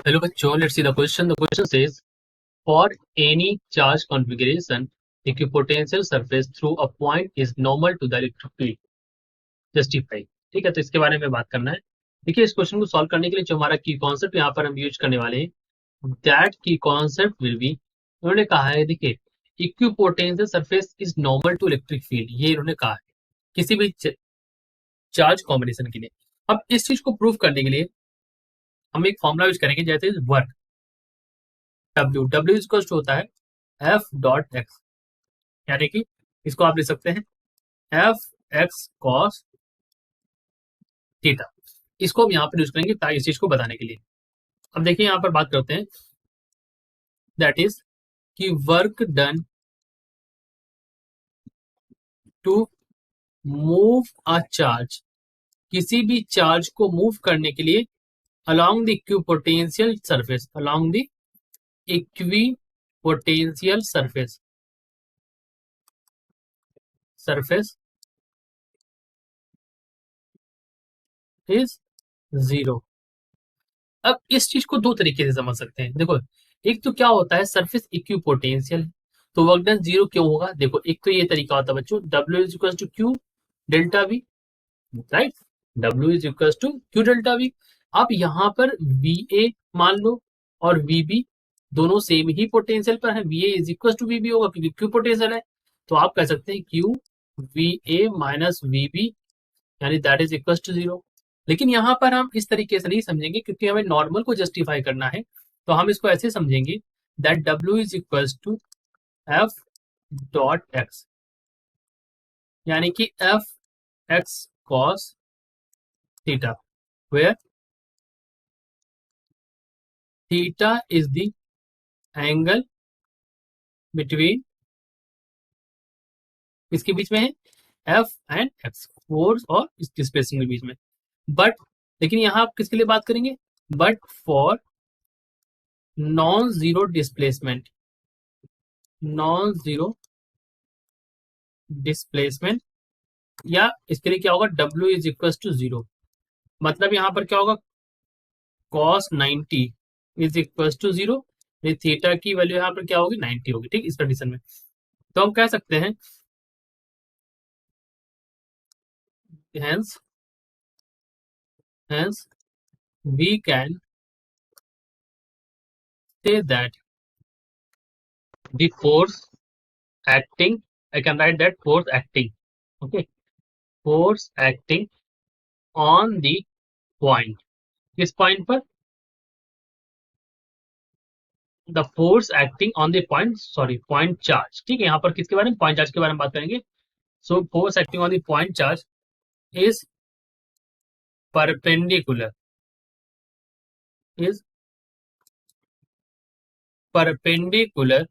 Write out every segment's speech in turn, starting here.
Hello bachcho, let's see the question. The question says, for any charge configuration, equipotential surface through a point is normal to the electric field. Justify. ठीक है, तो इसके बारे में बात करना है. देखिए, इस क्वेश्चन को सॉल्व करने के लिए जो हमारा की कॉन्सेप्ट यहाँ पर हम यूज करने वाले हैं, दैट की कॉन्सेप्ट विल बी, उन्होंने कहा है, देखिए, equipotential surface is normal to electric field, ये इन्होंने कहा है किसी भी चार्ज कॉम्बिनेशन के लिए. अब इस चीज को प्रूव करने के लिए हम एक फॉर्मूला यूज करेंगे, जैसे वर्क W इक्वल होता है एफ डॉट एक्स, यानी कि इसको आप लिख सकते हैं एफ एक्स कॉस थीटा. इसको हम यहाँ पर यूज करेंगे ताकि इस चीज को बताने के लिए. अब देखिए यहाँ पर बात करते हैं, दैट इज कि work done to move a charge, किसी भी चार्ज को मूव करने के लिए along the equipotential surface, along the equipotential surface is zero. अब इस चीज को दो तरीके से समझ सकते हैं. देखो, एक तो क्या होता है, सरफेस इक्विपोटेंशियल, तो वर्क डन जीरो क्यों होगा. देखो, एक तो ये तरीका होता है बच्चों, W is equal to Q delta V, right. W is equal to Q delta V. आप यहाँ पर VA मान लो और VB दोनों सेम ही पोटेंशियल पर है. VA is equal to VB होगा क्योंकि क्यू पोटेंशियल है, तो आप कह सकते हैं क्यू VA माइनस VB, यानी that is equal to zero. लेकिन यहाँ पर हम इस तरीके से नहीं समझेंगे क्योंकि हमें नॉर्मल को जस्टिफाई करना है, तो हम इसको ऐसे समझेंगे that W is equal to F dot X, यानी कि F X cos theta, where theta is the angle between, इसके बीच में है F एंड X, फोर्स और इसकी स्पेसिंग के बीच में. बट लेकिन यहाँ आप किसके लिए बात करेंगे, but for non zero displacement, non zero displacement, या इसके लिए क्या होगा, W is equal to zero. मतलब यहाँ पर क्या होगा, cos 90 is equal to zero, theta की वैल्यू यहाँ पर क्या होगी, 90 होगी. ठीक, इस कंडीशन में तो हम कह सकते हैं hence we can say that the force acting, I can write that force acting, okay, force acting on the point, किस पॉइंट पर, the force acting on the point, sorry point charge. ठीक है, यहाँ पर किसके बारे में, पॉइंट चार्ज के बारे में बात करेंगे. So force acting on the point charge is perpendicular, is perpendicular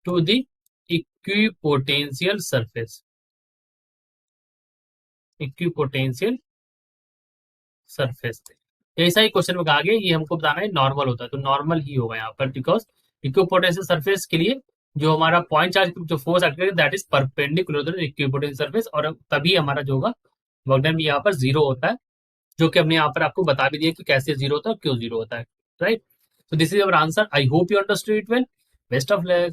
to the equipotential surface, equipotential surface. ऐसा ही क्वेश्चन में कहा गया, ये हमको बताना है नॉर्मल होता है, तो नॉर्मल ही होगा यहाँ पर, बिकॉज इक्विपोटेंशियल सरफेस के लिए जो हमारा पॉइंट चार्ज जो फोर्स एक्ट करेगा that is perpendicular to equipotential surface, और तभी हमारा जो होगा वर्क डन यहाँ पर जीरो होता है, जो कि हमने यहाँ पर आपको बता भी दिया कि कैसे जीरो होता है और क्यों जीरो होता है, right. So this is our answer. I hope you understood it well. Best of luck.